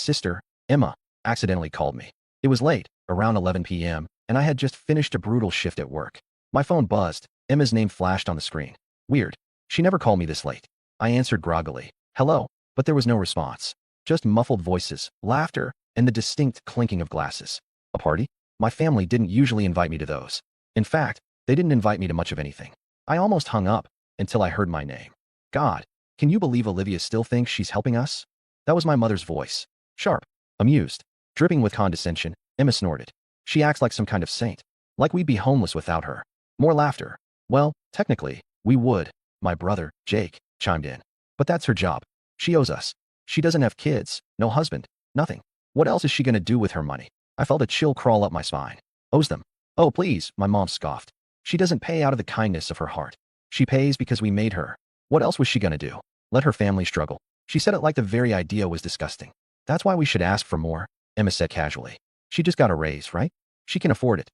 sister, Emma, accidentally called me. It was late, around 11 p.m., and I had just finished a brutal shift at work. My phone buzzed. Emma's name flashed on the screen. Weird. She never called me this late. I answered groggily. Hello, but there was no response. Just muffled voices, laughter, and the distinct clinking of glasses. A party? My family didn't usually invite me to those. In fact, they didn't invite me to much of anything. I almost hung up until I heard my name. God, can you believe Olivia still thinks she's helping us? That was my mother's voice. Sharp, amused, dripping with condescension, Emma snorted. She acts like some kind of saint. Like we'd be homeless without her. More laughter. Well, technically, we would. My brother, Jake, chimed in. But that's her job. She owes us. She doesn't have kids, no husband, nothing. What else is she gonna do with her money? I felt a chill crawl up my spine. Owes them. Oh, please, my mom scoffed. She doesn't pay out of the kindness of her heart. She pays because we made her. What else was she gonna do? Let her family struggle. She said it like the very idea was disgusting. That's why we should ask for more, Emma said casually. She just got a raise, right? She can afford it.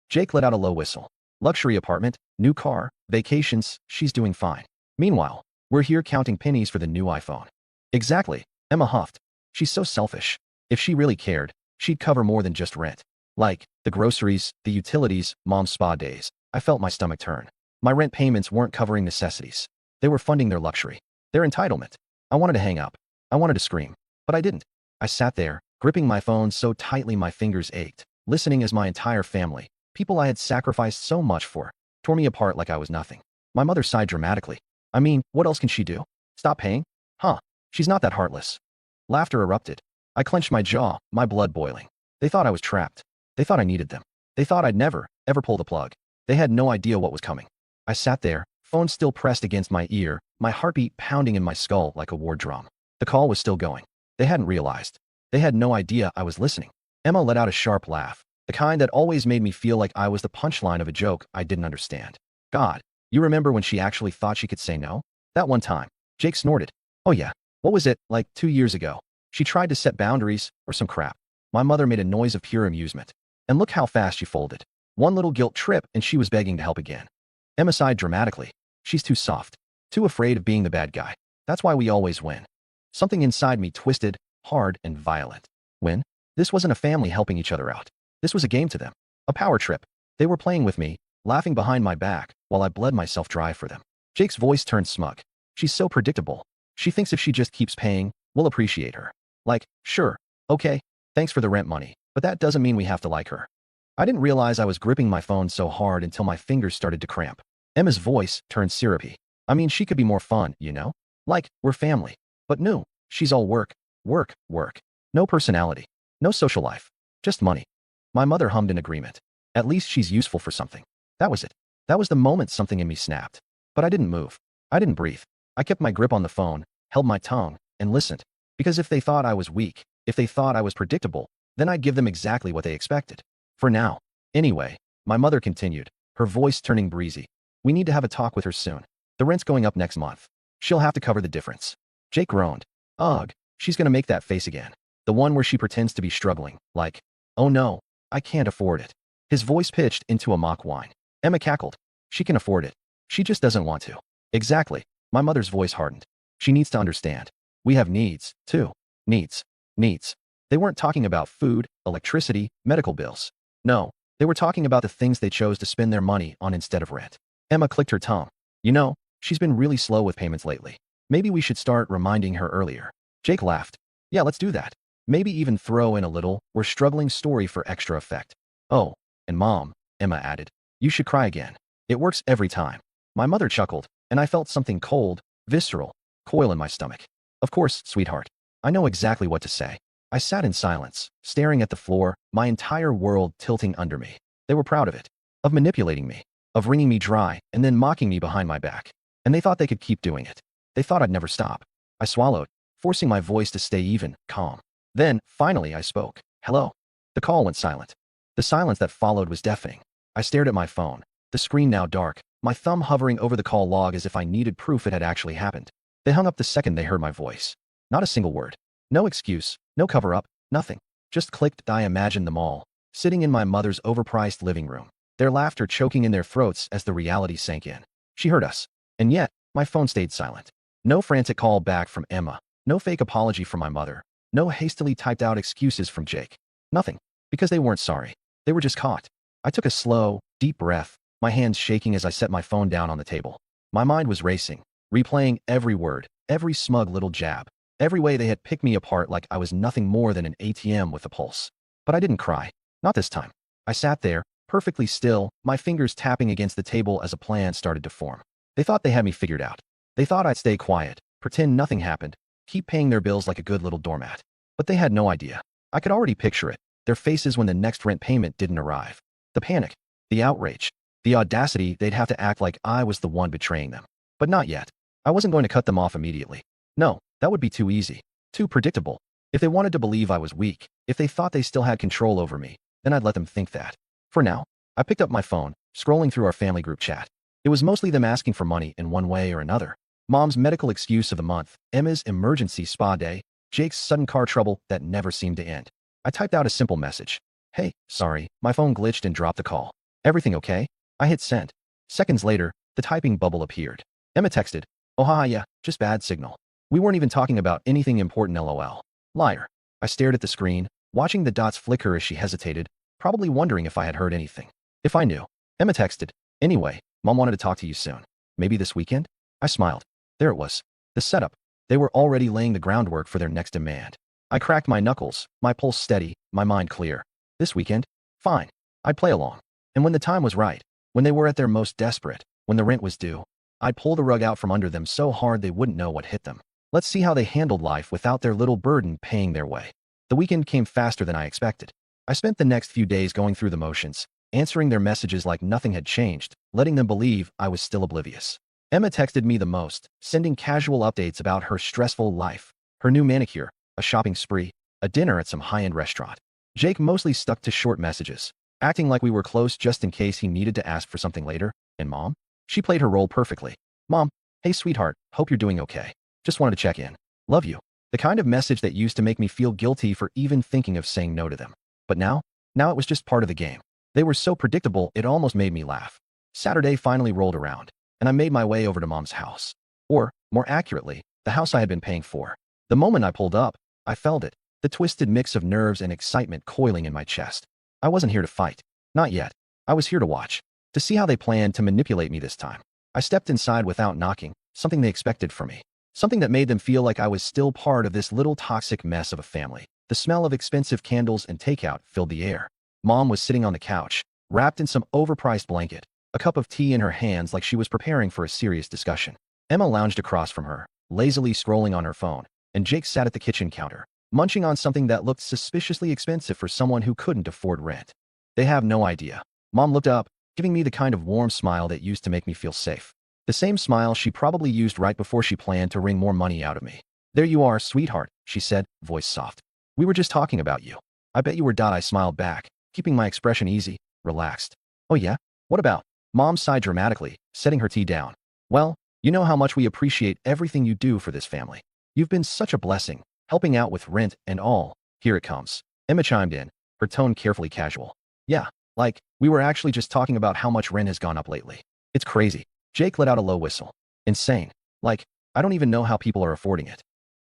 Jake let out a low whistle. Luxury apartment, new car, vacations, she's doing fine. Meanwhile, we're here counting pennies for the new iPhone. Exactly, Emma huffed. She's so selfish. If she really cared, she'd cover more than just rent. Like, the groceries, the utilities, mom's spa days. I felt my stomach turn. My rent payments weren't covering necessities. They were funding their luxury. Their entitlement. I wanted to hang up. I wanted to scream. But I didn't. I sat there, gripping my phone so tightly my fingers ached, listening as my entire family, people I had sacrificed so much for, tore me apart like I was nothing. My mother sighed dramatically. I mean, what else can she do? Stop paying? Huh. She's not that heartless. Laughter erupted. I clenched my jaw, my blood boiling. They thought I was trapped. They thought I needed them. They thought I'd never, ever pull the plug. They had no idea what was coming. I sat there, phone still pressed against my ear, my heartbeat pounding in my skull like a war drum. The call was still going. They hadn't realized. They had no idea I was listening. Emma let out a sharp laugh, the kind that always made me feel like I was the punchline of a joke I didn't understand. God, you remember when she actually thought she could say no? That one time. Jake snorted. Oh yeah. What was it, like 2 years ago? She tried to set boundaries, or some crap. My mother made a noise of pure amusement. And look how fast she folded. One little guilt trip and she was begging to help again. Emma sighed dramatically. She's too soft. Too afraid of being the bad guy. That's why we always win. Something inside me twisted, hard, and violent. When? This wasn't a family helping each other out. This was a game to them. A power trip. They were playing with me, laughing behind my back, while I bled myself dry for them. Jake's voice turned smug. She's so predictable. She thinks if she just keeps paying, we'll appreciate her. Like, sure, okay, thanks for the rent money, but that doesn't mean we have to like her. I didn't realize I was gripping my phone so hard until my fingers started to cramp. Emma's voice turned syrupy. I mean, she could be more fun, you know? Like, we're family. But no, she's all work, work, work. No personality. No social life. Just money. My mother hummed in agreement. At least she's useful for something. That was it. That was the moment something in me snapped. But I didn't move. I didn't breathe. I kept my grip on the phone, held my tongue, and listened. Because if they thought I was weak, if they thought I was predictable, then I'd give them exactly what they expected. For now. Anyway, my mother continued, her voice turning breezy. We need to have a talk with her soon. The rent's going up next month. She'll have to cover the difference. Jake groaned. Ugh, she's gonna make that face again. The one where she pretends to be struggling, like, oh no, I can't afford it. His voice pitched into a mock whine. Emma cackled. She can afford it. She just doesn't want to. Exactly. My mother's voice hardened. She needs to understand. We have needs, too. Needs. Needs. They weren't talking about food, electricity, medical bills. No, they were talking about the things they chose to spend their money on instead of rent. Emma clicked her tongue. You know, she's been really slow with payments lately. Maybe we should start reminding her earlier. Jake laughed. Yeah, let's do that. Maybe even throw in a little, we're struggling story for extra effect. Oh, and mom, Emma added. You should cry again. It works every time. My mother chuckled, and I felt something cold, visceral, coil in my stomach. Of course, sweetheart. I know exactly what to say. I sat in silence, staring at the floor, my entire world tilting under me. They were proud of it. Of manipulating me. Of wringing me dry, and then mocking me behind my back. And they thought they could keep doing it. They thought I'd never stop. I swallowed, forcing my voice to stay even, calm. Then, finally, I spoke. Hello. The call went silent. The silence that followed was deafening. I stared at my phone, the screen now dark, my thumb hovering over the call log as if I needed proof it had actually happened. They hung up the second they heard my voice. Not a single word. No excuse, no cover-up, nothing. Just clicked. I imagined them all, sitting in my mother's overpriced living room, their laughter choking in their throats as the reality sank in. She heard us. And yet, my phone stayed silent. No frantic call back from Emma. No fake apology from my mother. No hastily typed out excuses from Jake. Nothing. Because they weren't sorry. They were just caught. I took a slow, deep breath, my hands shaking as I set my phone down on the table. My mind was racing, replaying every word, every smug little jab, every way they had picked me apart like I was nothing more than an ATM with a pulse. But I didn't cry. Not this time. I sat there, perfectly still, my fingers tapping against the table as a plan started to form. They thought they had me figured out. They thought I'd stay quiet, pretend nothing happened, keep paying their bills like a good little doormat. But they had no idea. I could already picture it, their faces when the next rent payment didn't arrive. The panic, the outrage, the audacity they'd have to act like I was the one betraying them. But not yet. I wasn't going to cut them off immediately. No, that would be too easy, too predictable. If they wanted to believe I was weak, if they thought they still had control over me, then I'd let them think that. For now, I picked up my phone, scrolling through our family group chat. It was mostly them asking for money in one way or another. Mom's medical excuse of the month, Emma's emergency spa day, Jake's sudden car trouble that never seemed to end. I typed out a simple message. Hey, sorry, my phone glitched and dropped the call. Everything okay? I hit send. Seconds later, the typing bubble appeared. Emma texted, oh haha yeah, just bad signal. We weren't even talking about anything important lol. Liar. I stared at the screen, watching the dots flicker as she hesitated, probably wondering if I had heard anything. If I knew. Emma texted, anyway, Mom wanted to talk to you soon. Maybe this weekend? I smiled. There it was. The setup. They were already laying the groundwork for their next demand. I cracked my knuckles, my pulse steady, my mind clear. This weekend? Fine. I'd play along. And when the time was right, when they were at their most desperate, when the rent was due, I'd pull the rug out from under them so hard they wouldn't know what hit them. Let's see how they handled life without their little burden paying their way. The weekend came faster than I expected. I spent the next few days going through the motions, answering their messages like nothing had changed, letting them believe I was still oblivious. Emma texted me the most, sending casual updates about her stressful life, her new manicure, a shopping spree, a dinner at some high-end restaurant. Jake mostly stuck to short messages, acting like we were close just in case he needed to ask for something later. And Mom? She played her role perfectly. Mom, hey sweetheart, hope you're doing okay. Just wanted to check in. Love you. The kind of message that used to make me feel guilty for even thinking of saying no to them. But now it was just part of the game. They were so predictable it almost made me laugh. Saturday finally rolled around, and I made my way over to Mom's house. Or, more accurately, the house I had been paying for. The moment I pulled up, I felt it, the twisted mix of nerves and excitement coiling in my chest. I wasn't here to fight. Not yet. I was here to watch. To see how they planned to manipulate me this time. I stepped inside without knocking, something they expected from me. Something that made them feel like I was still part of this little toxic mess of a family. The smell of expensive candles and takeout filled the air. Mom was sitting on the couch, wrapped in some overpriced blanket, a cup of tea in her hands like she was preparing for a serious discussion. Emma lounged across from her, lazily scrolling on her phone, and Jake sat at the kitchen counter, munching on something that looked suspiciously expensive for someone who couldn't afford rent. They have no idea. Mom looked up, giving me the kind of warm smile that used to make me feel safe. The same smile she probably used right before she planned to wring more money out of me. There you are, sweetheart, she said, voice soft. We were just talking about you. I bet you were. I smiled back, keeping my expression easy, relaxed. Oh yeah? What about? Mom sighed dramatically, setting her tea down. Well, you know how much we appreciate everything you do for this family. You've been such a blessing, helping out with rent and all. Here it comes. Emma chimed in, her tone carefully casual. Yeah, like, we were actually just talking about how much rent has gone up lately. It's crazy. Jake let out a low whistle. Insane. Like, I don't even know how people are affording it.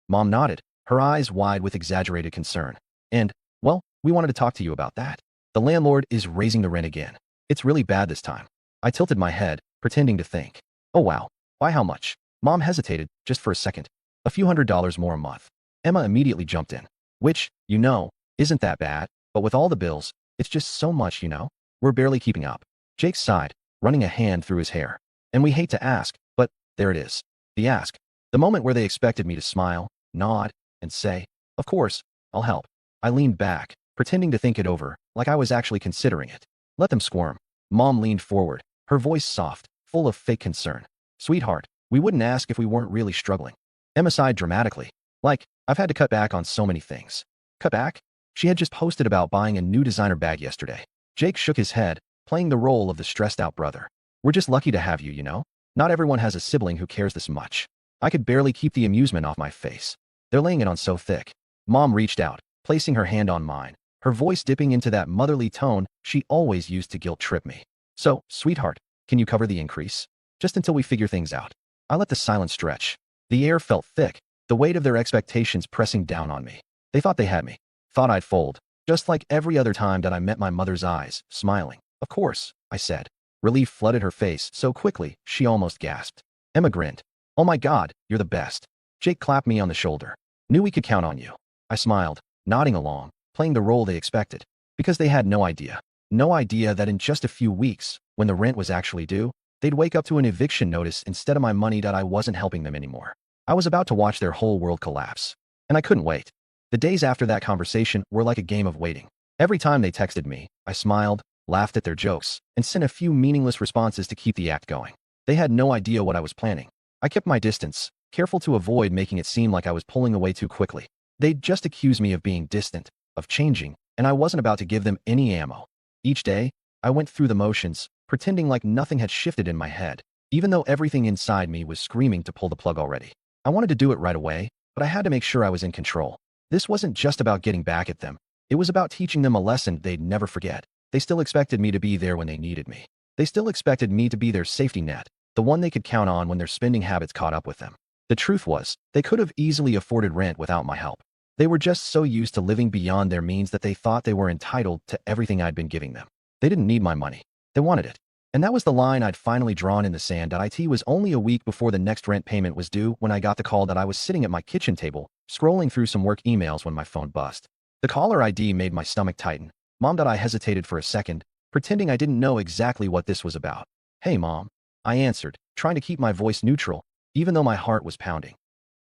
Mom nodded, her eyes wide with exaggerated concern. And, well, we wanted to talk to you about that. The landlord is raising the rent again. It's really bad this time. I tilted my head, pretending to think. Oh wow. Why how much? Mom hesitated, just for a second. A few $100s more a month. Emma immediately jumped in. Which, you know, isn't that bad, but with all the bills, it's just so much, you know? We're barely keeping up. Jake sighed, running a hand through his hair. And we hate to ask, but there it is. The ask. The moment where they expected me to smile, nod, and say, of course, I'll help. I leaned back, pretending to think it over, like I was actually considering it. Let them squirm. Mom leaned forward, her voice soft, full of fake concern. Sweetheart, we wouldn't ask if we weren't really struggling. Emma sighed dramatically. Like, I've had to cut back on so many things. Cut back? She had just posted about buying a new designer bag yesterday. Jake shook his head, playing the role of the stressed-out brother. We're just lucky to have you, you know? Not everyone has a sibling who cares this much. I could barely keep the amusement off my face. They're laying it on so thick. Mom reached out, placing her hand on mine, her voice dipping into that motherly tone she always used to guilt-trip me. So, sweetheart, can you cover the increase? Just until we figure things out. I let the silence stretch. The air felt thick, the weight of their expectations pressing down on me. They thought they had me. Thought I'd fold. Just like every other time that I met my mother's eyes, smiling. Of course, I said. Relief flooded her face so quickly, she almost gasped. Emma grinned. Oh my God, you're the best. Jake clapped me on the shoulder. Knew we could count on you. I smiled, nodding along, playing the role they expected. Because they had no idea. No idea that in just a few weeks, when the rent was actually due, they'd wake up to an eviction notice instead of my money that I wasn't helping them anymore. I was about to watch their whole world collapse. And I couldn't wait. The days after that conversation were like a game of waiting. Every time they texted me, I smiled, laughed at their jokes, and sent a few meaningless responses to keep the act going. They had no idea what I was planning. I kept my distance, careful to avoid making it seem like I was pulling away too quickly. They'd just accuse me of being distant, of changing, and I wasn't about to give them any ammo. Each day, I went through the motions, pretending like nothing had shifted in my head, even though everything inside me was screaming to pull the plug already. I wanted to do it right away, but I had to make sure I was in control. This wasn't just about getting back at them. It was about teaching them a lesson they'd never forget. They still expected me to be there when they needed me. They still expected me to be their safety net, the one they could count on when their spending habits caught up with them. The truth was, they could have easily afforded rent without my help. They were just so used to living beyond their means that they thought they were entitled to everything I'd been giving them. They didn't need my money. They wanted it. And that was the line I'd finally drawn in the sand. It was only a week before the next rent payment was due when I got the call that I was sitting at my kitchen table, scrolling through some work emails when my phone buzzed. The caller ID made my stomach tighten. Mom. I hesitated for a second, pretending I didn't know exactly what this was about. Hey, Mom. I answered, trying to keep my voice neutral, even though my heart was pounding.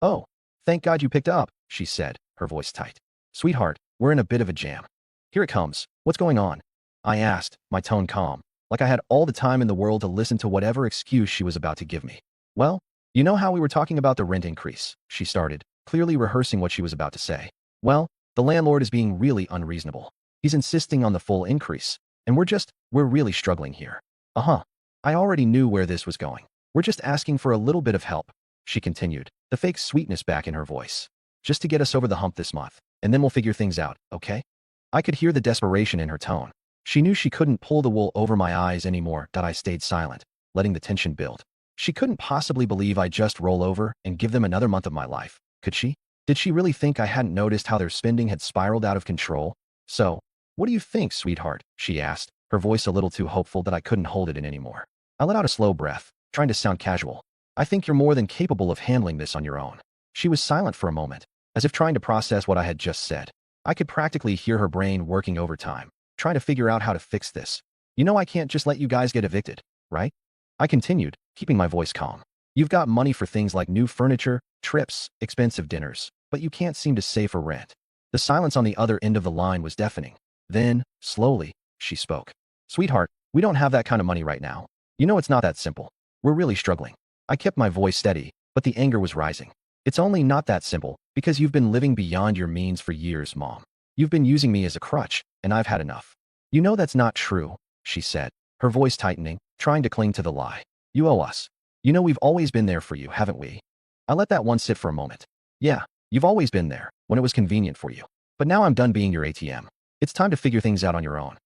Oh, thank God you picked up, she said, her voice tight. Sweetheart, we're in a bit of a jam. Here it comes. What's going on? I asked, my tone calm, like I had all the time in the world to listen to whatever excuse she was about to give me. Well, you know how we were talking about the rent increase, she started, clearly rehearsing what she was about to say. Well, the landlord is being really unreasonable. He's insisting on the full increase, and we're really struggling here. Uh-huh. I already knew where this was going. We're just asking for a little bit of help, she continued, the fake sweetness back in her voice. Just to get us over the hump this month, and then we'll figure things out, okay? I could hear the desperation in her tone. She knew she couldn't pull the wool over my eyes anymore. I stayed silent, letting the tension build. She couldn't possibly believe I'd just roll over and give them another month of my life, could she? Did she really think I hadn't noticed how their spending had spiraled out of control? So, what do you think, sweetheart? She asked, her voice a little too hopeful that I couldn't hold it in anymore. I let out a slow breath, trying to sound casual. I think you're more than capable of handling this on your own. She was silent for a moment, as if trying to process what I had just said. I could practically hear her brain working overtime, trying to figure out how to fix this. You know I can't just let you guys get evicted, right? I continued, keeping my voice calm. You've got money for things like new furniture, trips, expensive dinners, but you can't seem to save for rent. The silence on the other end of the line was deafening. Then, slowly, she spoke. Sweetheart, we don't have that kind of money right now. You know it's not that simple. We're really struggling. I kept my voice steady, but the anger was rising. It's only not that simple, because you've been living beyond your means for years, Mom. You've been using me as a crutch, and I've had enough. You know that's not true, she said, her voice tightening, trying to cling to the lie. You owe us. You know we've always been there for you, haven't we? I let that one sit for a moment. Yeah, you've always been there, when it was convenient for you. But now I'm done being your ATM. It's time to figure things out on your own.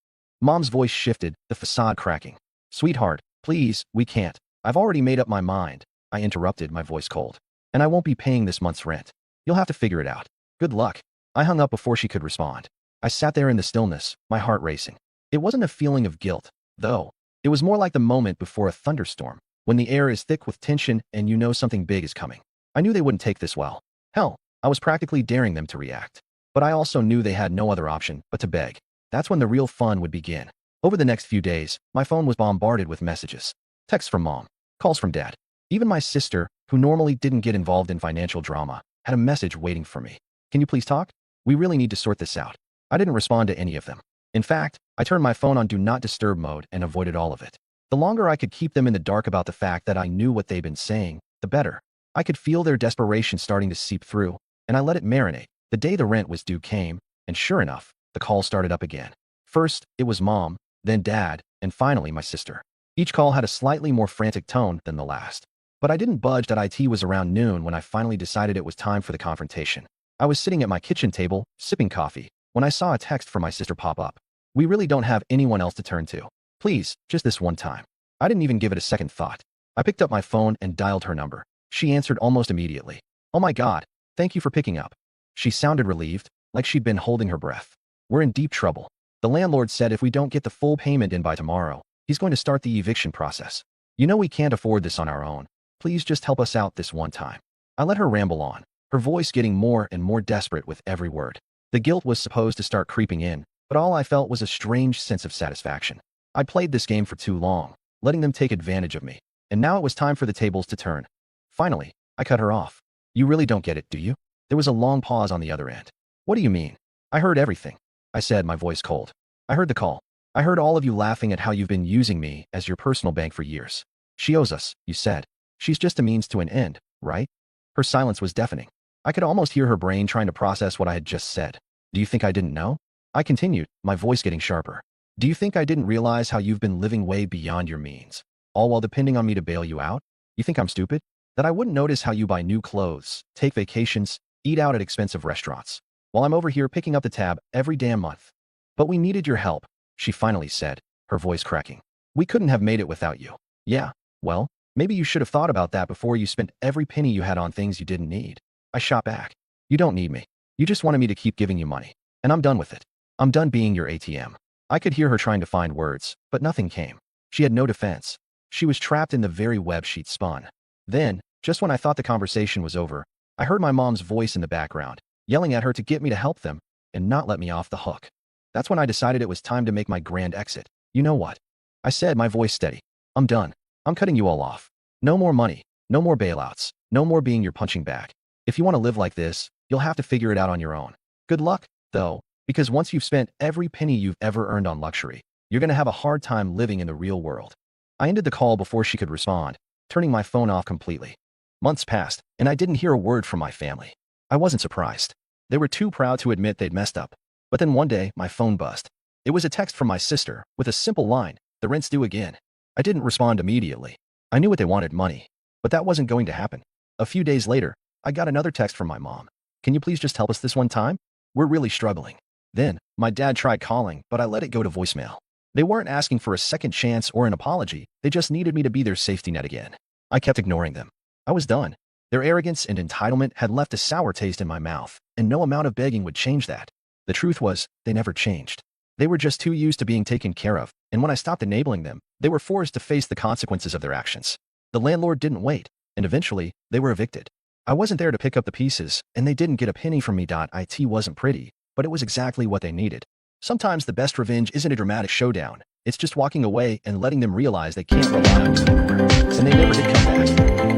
Mom's voice shifted, the facade cracking. Sweetheart, please, we can't. I've already made up my mind, I interrupted, my voice cold. And I won't be paying this month's rent. You'll have to figure it out. Good luck. I hung up before she could respond. I sat there in the stillness, my heart racing. It wasn't a feeling of guilt, though. It was more like the moment before a thunderstorm, when the air is thick with tension and you know something big is coming. I knew they wouldn't take this well. Hell, I was practically daring them to react. But I also knew they had no other option but to beg. That's when the real fun would begin. Over the next few days, my phone was bombarded with messages. Texts from Mom, calls from Dad. Even my sister, who normally didn't get involved in financial drama, had a message waiting for me. Can you please talk? We really need to sort this out. I didn't respond to any of them. In fact, I turned my phone on Do Not Disturb mode and avoided all of it. The longer I could keep them in the dark about the fact that I knew what they'd been saying, the better. I could feel their desperation starting to seep through, and I let it marinate. The day the rent was due came, and sure enough, the call started up again. First, it was Mom, then Dad, and finally my sister. Each call had a slightly more frantic tone than the last. But I didn't budge. It was around noon when I finally decided it was time for the confrontation. I was sitting at my kitchen table, sipping coffee, when I saw a text from my sister pop up. We really don't have anyone else to turn to. Please, just this one time. I didn't even give it a second thought. I picked up my phone and dialed her number. She answered almost immediately. Oh my God, thank you for picking up. She sounded relieved, like she'd been holding her breath. We're in deep trouble. The landlord said if we don't get the full payment in by tomorrow, he's going to start the eviction process. You know we can't afford this on our own. Please just help us out this one time. I let her ramble on, her voice getting more and more desperate with every word. The guilt was supposed to start creeping in, but all I felt was a strange sense of satisfaction. I played this game for too long, letting them take advantage of me, and now it was time for the tables to turn. Finally, I cut her off. You really don't get it, do you? There was a long pause on the other end. What do you mean? I heard everything, I said, my voice cold. I heard the call. I heard all of you laughing at how you've been using me as your personal bank for years. She owes us, you said. She's just a means to an end, right? Her silence was deafening. I could almost hear her brain trying to process what I had just said. Do you think I didn't know? I continued, my voice getting sharper. Do you think I didn't realize how you've been living way beyond your means, all while depending on me to bail you out? You think I'm stupid? That I wouldn't notice how you buy new clothes, take vacations, eat out at expensive restaurants, while I'm over here picking up the tab every damn month. But we needed your help, she finally said, her voice cracking. We couldn't have made it without you. Yeah, well, maybe you should have thought about that before you spent every penny you had on things you didn't need. I shot back. You don't need me. You just wanted me to keep giving you money. And I'm done with it. I'm done being your ATM. I could hear her trying to find words, but nothing came. She had no defense. She was trapped in the very web she'd spun. Then, just when I thought the conversation was over, I heard my mom's voice in the background, yelling at her to get me to help them and not let me off the hook. That's when I decided it was time to make my grand exit. You know what? I said, my voice steady. I'm done. I'm cutting you all off. No more money. No more bailouts. No more being your punching bag. If you want to live like this, you'll have to figure it out on your own. Good luck, though, because once you've spent every penny you've ever earned on luxury, you're going to have a hard time living in the real world. I ended the call before she could respond, turning my phone off completely. Months passed, and I didn't hear a word from my family. I wasn't surprised. They were too proud to admit they'd messed up. But then one day, my phone buzzed. It was a text from my sister, with a simple line, "The rent's due again." I didn't respond immediately. I knew what they wanted, money. But that wasn't going to happen. A few days later, I got another text from my mom. "Can you please just help us this one time? We're really struggling." Then, my dad tried calling, but I let it go to voicemail. They weren't asking for a second chance or an apology. They just needed me to be their safety net again. I kept ignoring them. I was done. Their arrogance and entitlement had left a sour taste in my mouth, and no amount of begging would change that. The truth was, they never changed. They were just too used to being taken care of, and when I stopped enabling them, they were forced to face the consequences of their actions. The landlord didn't wait, and eventually, they were evicted. I wasn't there to pick up the pieces, and they didn't get a penny from me. It wasn't pretty, but it was exactly what they needed. Sometimes the best revenge isn't a dramatic showdown. It's just walking away and letting them realize they can't rely on you anymore. And they never did come back.